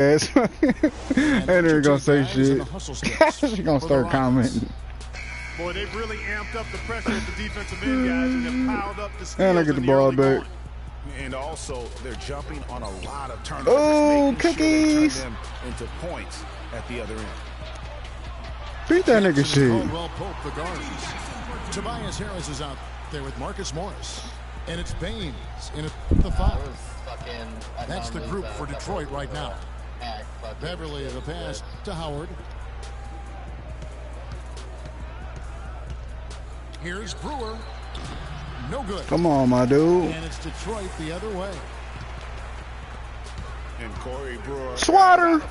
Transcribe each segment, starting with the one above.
ass. And they're gonna say shit. She gonna start commenting. Boy, they've really amped up the pressure at the defensive end, guys, and have piled up the steals. And I get the ball back. And also, they're jumping on a lot of turnovers. Oh, cookies! Sure turn them into points at the other end. Beat that nigga shit. Pope, the guards. Tobias Harris is out there with Marcus Morris. And it's Baines in the foul. That's the group for Detroit right now. Beverly, the pass to Howard. Here's Brewer. No good. Come on, my dude. And it's Detroit the other way. And Corey Brewer. Swatter.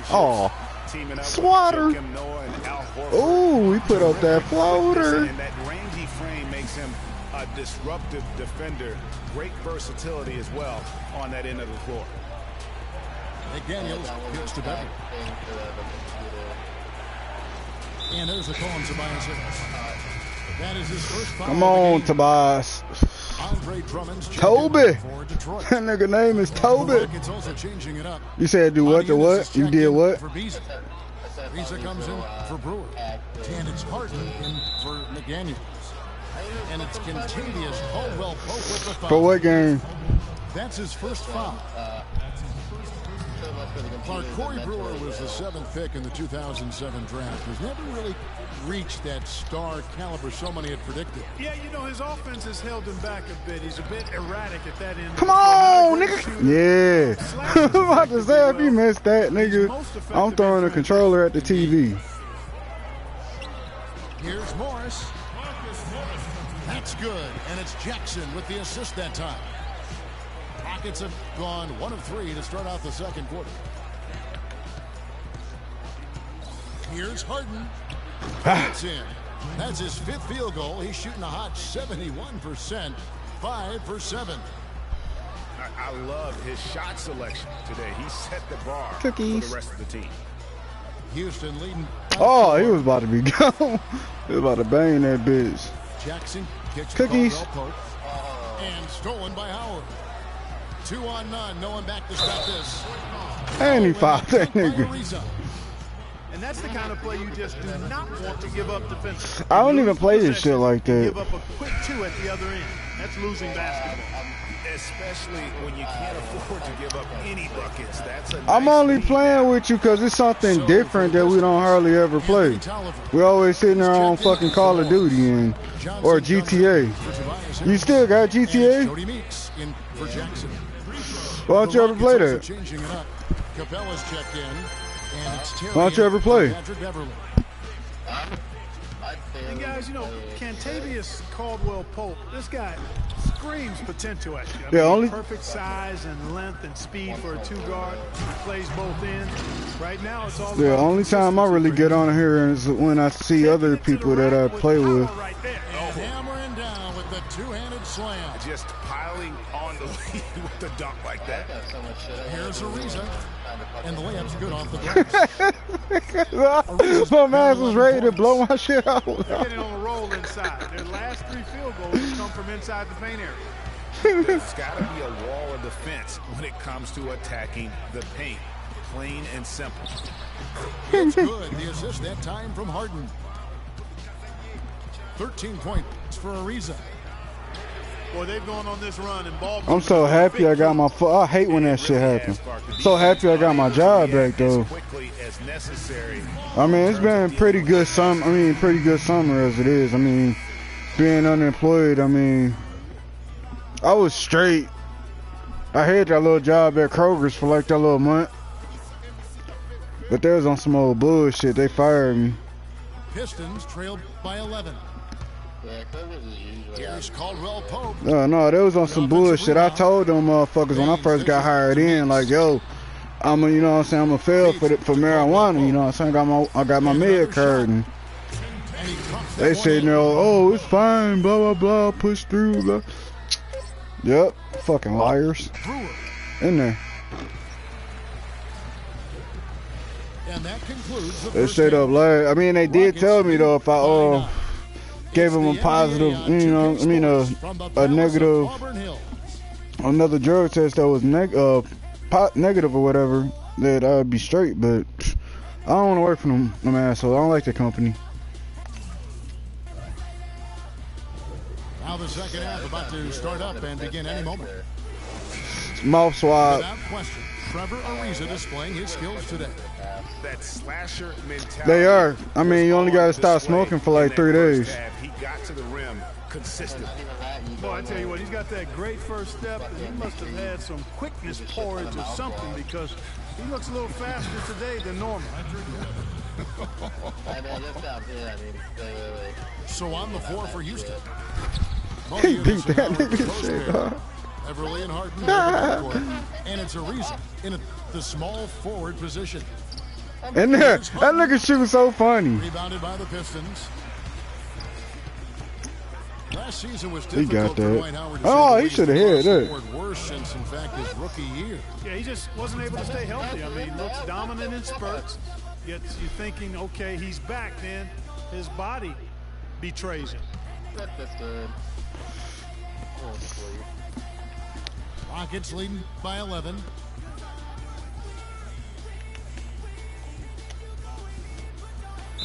Oh. Swatter. Oh, he put up that floater. And that rangy frame makes him a disruptive defender. Great versatility as well on that end of the floor. McDaniels gives to Beverly. And there's a call on Tobias Harris. That is his first foul. Come on, Tobias. Andre Drummond's Toby. That nigga name is Toby. Also changing it up. You said do what to what? You did what? Risa comes in for Brewer. And it's Harden in for McDaniels. And it's Contavious Caldwell Pope with the foul. For what game? That's his first foul. Corey Brewer was the 7th pick in the 2007 draft. He's never really reached that star caliber so many had predicted. Yeah, you know, his offense has held him back a bit. He's a bit erratic at that end. Come on, nigga. Yeah. I'm about to say, if you missed that, nigga, I'm throwing the controller at the TV. Here's Morris. That's good. And it's Jackson with the assist that time. Rockets have gone 1 of 3 to start out the second quarter. Here's Harden. That's in. That's his 5th field goal. He's shooting a hot 71%. 5 for 7. I love his shot selection today. He set the bar Cookies. for the rest of the team. Houston leading. Oh, he was about to be gone. He was about to bang that bitch. Jackson kicks Cookies. Pope, and stolen by Howard. 2 on none. No one back to stop this. And he fouled that nigga. And that's the kind of play you just do not want to give up defensively. I don't even play this shit like that. Give up a quick 2 at the other end. That's losing basketball. Especially when you can't afford to give up any buckets. That's a I'm only playing with you because it's something different that we don't hardly ever play. We always sitting there on fucking Call of Duty or GTA. You still got GTA? Why don't you ever play that? Why don't you ever play? And guys, you know, Contavious Caldwell Pope, this guy screams potential at you. I mean, perfect size and length and speed for a 2-guard. Plays both ends. Right now, it's all. The only time I really get on here is when I see other people that I play with. Right there. And hammering down with the 2-handed slam. Just piling on the lead with the dunk like that. Here's Ariza. And the layup's good off the glass. My man was ready to blow my shit out. They're getting on a roll inside. Their last 3 field goals come from inside the paint area. There's got to be a wall of defense when it comes to attacking the paint. Plain and simple. It's good. The assist that time from Harden. 13 points for Ariza. Boy, they've gone on this run and ball. I'm so happy I got my. I hate when that shit happens. So happy I got my job back though. I mean, it's been pretty good summer. I mean, pretty good summer as it is. I mean, being unemployed. I mean, I was straight. I had that little job at Kroger's for like that little month, but they was on some old bullshit. They fired me. Pistons trailed by 11. Here's Caldwell Pope. No, they was on some bullshit. I told them motherfuckers when I first got hired in, like, yo, I'm a, you know what I'm saying, I'm a fail for marijuana, you know what I'm saying, I got my med card, and they said, no, oh, it's fine, blah, blah, blah, push through, blah. Yep, fucking liars. In there. And that concludes the they straight up lied. I mean, they did tell me, though, if I, gave him a positive, you know, I mean, a negative, another drug test that was negative or whatever, that I'd be straight. But I don't want to work for them assholes. I don't like their company. Now the second half about to start up and begin any moment. Mouth swab. Without question, Trevor Ariza displaying his skills today. That slasher mentality. They are. I mean, you only got to stop smoking for like 3 days. He got to the rim consistently. Boy, I tell you what, he's got that great first step, and he must have had some quickness porridge or something, because he looks a little faster today than normal. So on the floor for Houston. He beat that nigga shit, huh? Everly and Harden, and it's Ariza in the small forward position. And that nigga shooting so funny. Rebounded by the Pistons. Last season was He got difficult that. Oh, he should have hit it. Worse since, in fact, his rookie year. Yeah, he just wasn't able to stay healthy. I mean, looks dominant in spurts. Yet you're thinking, okay, he's back, then his body betrays him. Rockets leading by 11.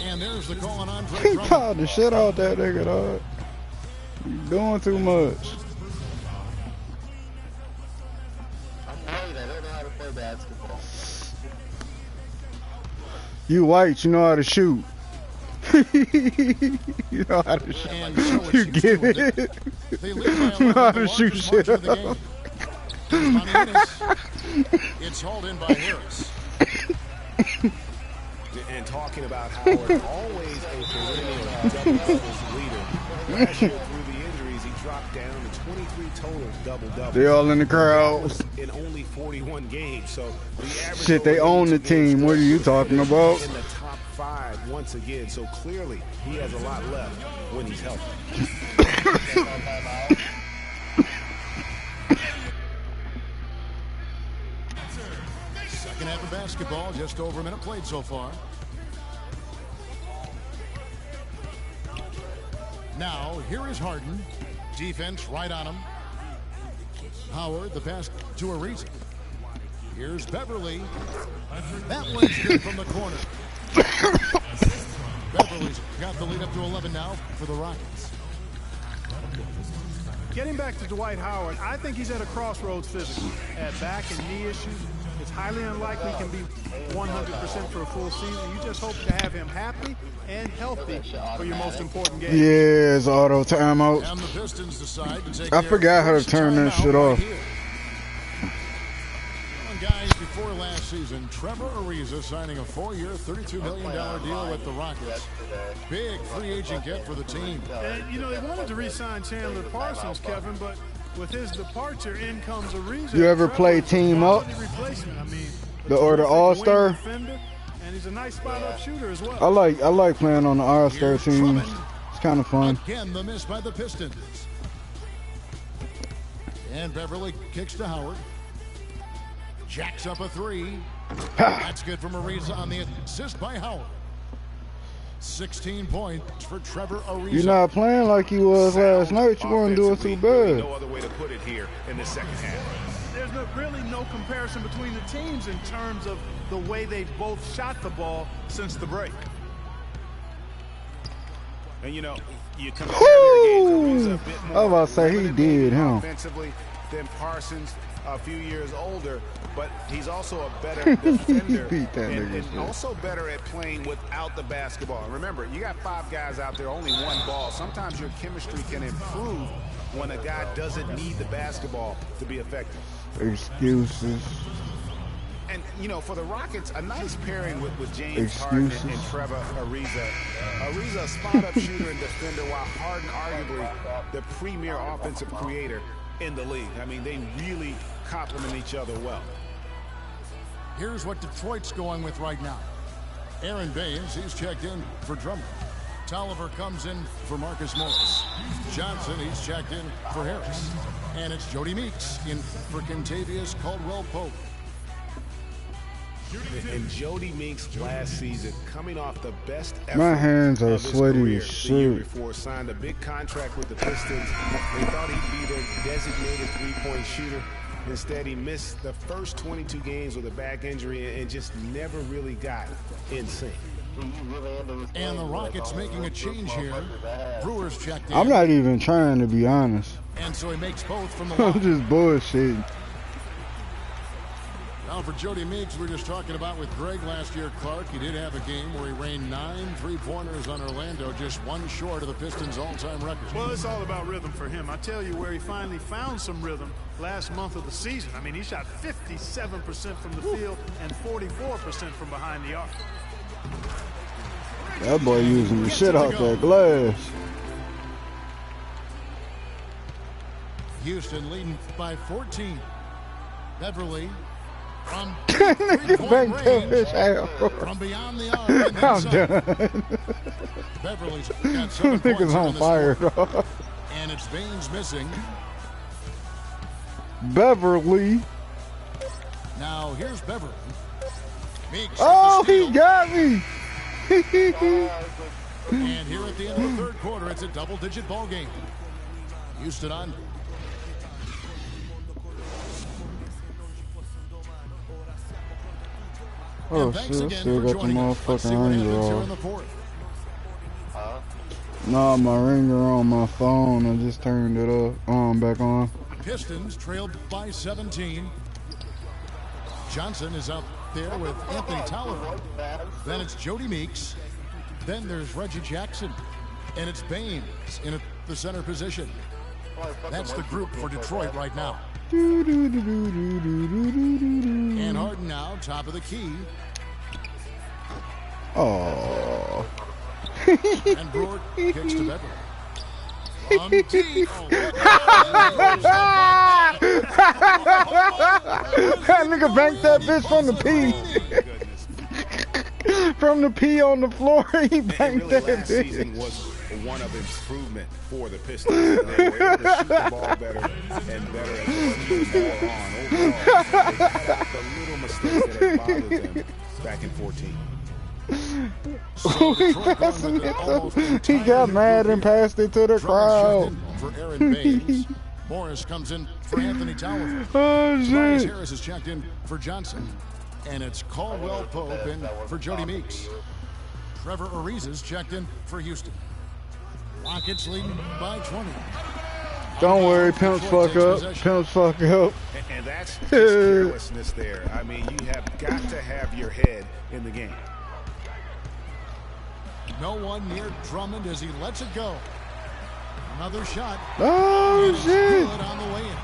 And there's the call on Andre He Drummond. called the shit out that nigga, dog. You doing too much. I'm worried. I don't know how to play basketball. You white, you know how to shoot. You know how to shoot. And so You it's get Houston it. with They lead by 11, You know how the to shoot largest shit margin of the up. game. Here's Monteanis. It's hauled in by Harris. And talking about Howard, always a perennial double-doubles leader. Last year, through the injuries, he dropped down to 23 total double-doubles. They all in the crowd. In only 41 games, so the average Shit, they own the team. What are you talking about? in the top 5 once again. So clearly, he has a lot left when he's healthy. Second half of basketball, just over a minute played so far. Now, here is Harden. Defense right on him. Howard, the pass to Ariza. Here's Beverly. That one's good from the corner. Beverly's got the lead up to 11 now for the Rockets. Getting back to Dwight Howard, I think he's at a crossroads physically. At back and knee issues, it's highly unlikely he can be 100% for a full season. You just hope to have him happy and healthy for your most important game. Yeah, it's auto timeout. And the Pistons decide to take I forgot how to turn that shit off. Guys, before last season, Trevor Ariza signing a 4-year, $32 million deal with the Rockets. Big free agent get for the team. And, you know, they wanted to re-sign Chandler Parsons, Kevin, but with his departure, in comes Ariza. You ever play Team Up? Replacement. I mean, Or the All-Star? And he's a nice spot-up shooter as well. I like playing on the All-Star teams. It's kind of fun. Again, the miss by the Pistons. And Beverly kicks to Howard. Jacks up a 3. That's good from Ariza on the assist by Howard. 16 points for Trevor Ariza. You're not playing like you was last night. You weren't doing too bad. No other way to put it here in the second half. There's really no comparison between the teams in terms of the way they both shot the ball since the break. And you know, you compare their games, Ariza a bit more I was about to say, he did, huh? offensively than Parsons, a few years older, but he's also a better defender beat that and nigga shit. also better at playing without the basketball. And remember, you got 5 guys out there, only 1 ball. Sometimes your chemistry can improve when a guy doesn't need the basketball to be effective. Excuses. And, you know, for the Rockets, a nice pairing with James Harden and Trevor Ariza. Ariza, a spot-up shooter and defender, while Harden arguably the premier offensive creator in the league. I mean, they really complement each other well. Here's what Detroit's going with right now. Aaron Baines, he's checked in for Drummond. Tolliver comes in for Marcus Morris. Johnson, he's checked in for Harris. And it's Jody Meeks in for Kentavious Caldwell-Pope. And Jody Meeks last season, coming off the best effort My hands are of his sweaty career as the year shit. before, signed a big contract with the Pistons. They thought he'd be their designated 3-point shooter. Instead, he missed the first 22 games with a back injury and just never really got in sync. And the Rockets making a change here. Brewers checked in. I'm not even trying to be honest. And so he makes both from the line. I'm just bullshitting. Now for Jody Meeks, we were just talking about with Greg last year, Clark. He did have a game where he rained 9 3-pointers on Orlando, just one short of the Pistons' all-time record. Well, it's all about rhythm for him. I tell you where he finally found some rhythm last month of the season. I mean, he shot 57% from the field and 44% from behind the arc. That boy using the shit out that glass. Houston leading by 14. Beverly from Bank that bitch out. From beyond the arc. I'm done. Beverly's got 7 points Niggas on fire, dog. And it's Baines missing. Beverly. Now here's Beverly. Meeks Oh, he got me. And here at the end of the third quarter, it's a double-digit ball game. Houston on. Oh shit, I still got the motherfucking ringer off. Nah, my ringer on my phone. I just turned it up, back on. Pistons trailed by 17. Johnson is up there with Anthony Tolliver. Then it's Jody Meeks. Then there's Reggie Jackson. And it's Baines in the center position. That's the group for Detroit right now. And Harden now, top of the key. Oh. And Brewer kicks to Beverly. From deep. That nigga banked that bitch from the P. From the P on the floor, he banked really, that last bitch. season was one of improvement for the Pistons. They were able to shoot the ball better and better as the season wore on. Overall, they cut out the little mistakes that had bothered them back in 14. So he got mad and passed it to the crowd. For Aaron Baines. Morris comes in for Anthony Tolliver. Oh shit. Harris is checked in for Johnson. And it's Caldwell Pope in for Jody Meeks. Trevor Ariza's checked in for Houston. Rockets leading by 20. Don't worry, pimps fuck up. Pimps fuck up. And that's just carelessness there. I mean, you have got to have your head in the game. No one near Drummond as he lets it go. Another shot. Oh shit. Good on the way in.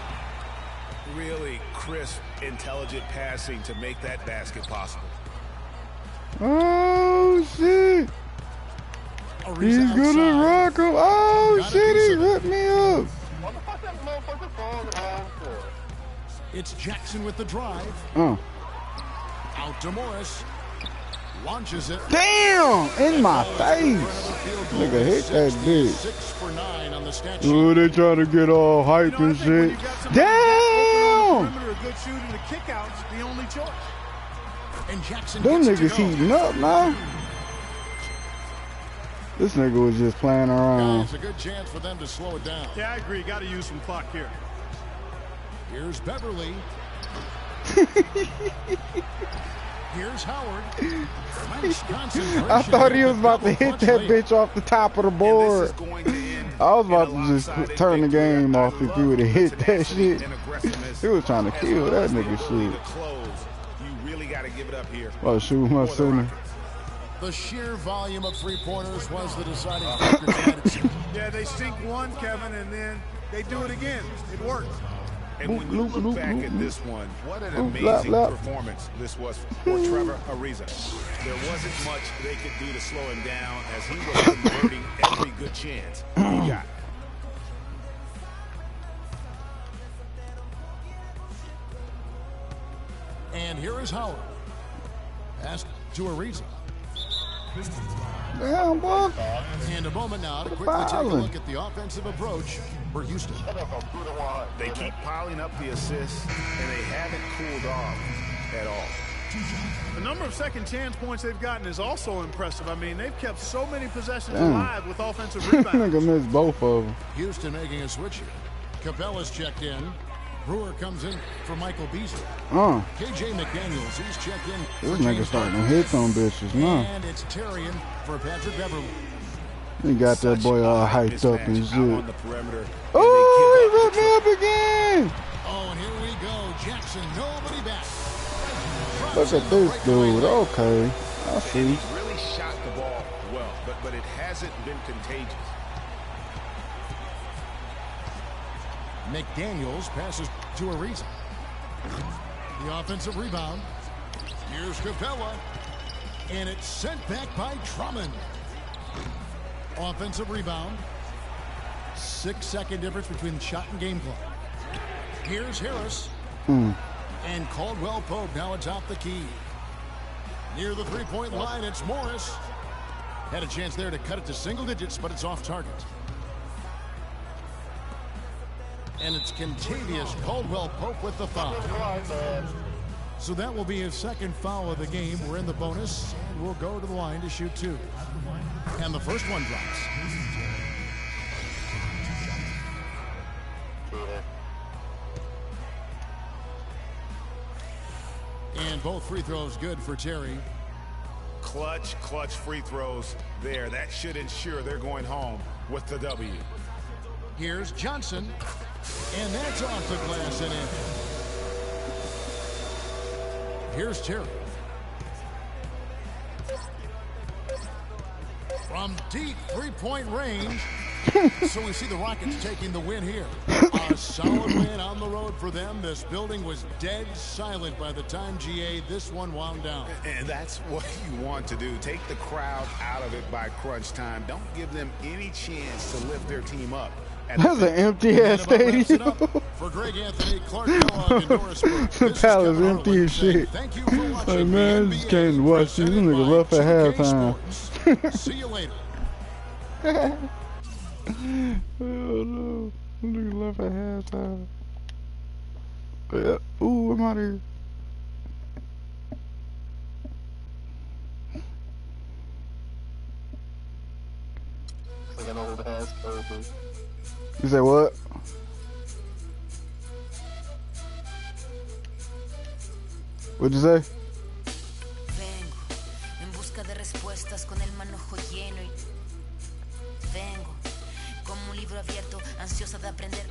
Really crisp, intelligent passing to make that basket possible. Oh shit. He's gonna rock him. Oh shit, he ripped me up. It's Jackson with the drive. Out to Morris. Launches it. Damn! In my face. Nigga hit that bitch. 6 for 9 on the stat sheet. Oh, they trying to get all hype and shit. Damn! And Jackson Them gets niggas heating up now. This nigga was just playing around. It's a good chance for them to slow it down. Yeah, I agree. Got to use some clock here. Here's Beverly. Here's Howard. Nice concentration. I thought he was about to hit that bitch off the top of the board. I was about to just turn the game off if he would have hit that shit. He was trying to kill that nigga shit. You really got to give it up here. Oh, shoot my center. The sheer volume of 3-pointers was the deciding factor. Yeah, they sink one, Kevin, and then they do it again. It worked. And when you look back at this one, what an amazing performance this was for Trevor Ariza. There wasn't much they could do to slow him down as he was converting every good chance he got. And here is Howard. Pass to Ariza. Damn, boy. And a moment now to quickly take a look at the offensive approach for Houston. They keep piling up the assists, and they haven't cooled off at all. The number of second chance points they've gotten is also impressive. I mean, they've kept so many possessions alive with offensive rebounds. Nigga missed both of them. Houston making a switch here. Cabela's checked in. Brewer comes in for Michael Beasley. KJ McDaniels, he's checked in. This nigga starting to hit them bitches, man. And it's Terry in for Patrick Beverly. He got that boy all hyped up and shit. Oh, he ripped me up again! Oh, and here we go. Jackson, nobody back. Look at this dude. Okay, I see. He's really shot the ball well, but it hasn't been contagious. McDaniels passes to Ariza. The offensive rebound. Here's Capella. And it's sent back by Drummond. Offensive rebound. 6-second difference between shot and game clock. Here's Harris. And Caldwell Pope now atop the key. Near the three-point line, it's Morris. Had a chance there to cut it to single digits, but it's off target. And it's Contavious Caldwell Pope with the foul. So that will be his second foul of the game. We're in the bonus, and we'll go to the line to shoot 2. And the first one drops. And both free throws good for Terry. Clutch free throws there. That should ensure they're going home with the W. Here's Johnson. And that's off the glass and in. Here's Terry. From deep three-point range. So we see the Rockets taking the win here. A solid win on the road for them. This building was dead silent by the time GA this one wound down. And that's what you want to do. Take the crowd out of it by crunch time. Don't give them any chance to lift their team up. That's an empty-ass stadium. For Greg Anthony, Clark Kellogg, and Doris Burke, the palace empty as shit. Thank you for watching. Like, man, just came to watch these niggas rough at halftime. See you later. Oh no, niggas left at halftime. Yeah. Ooh, I'm out of here. Like an old ass Kobe. You say what? What'd you say? Vengo en busca de respuestas con el manojo lleno y vengo como un libro abierto, ansiosa de aprender.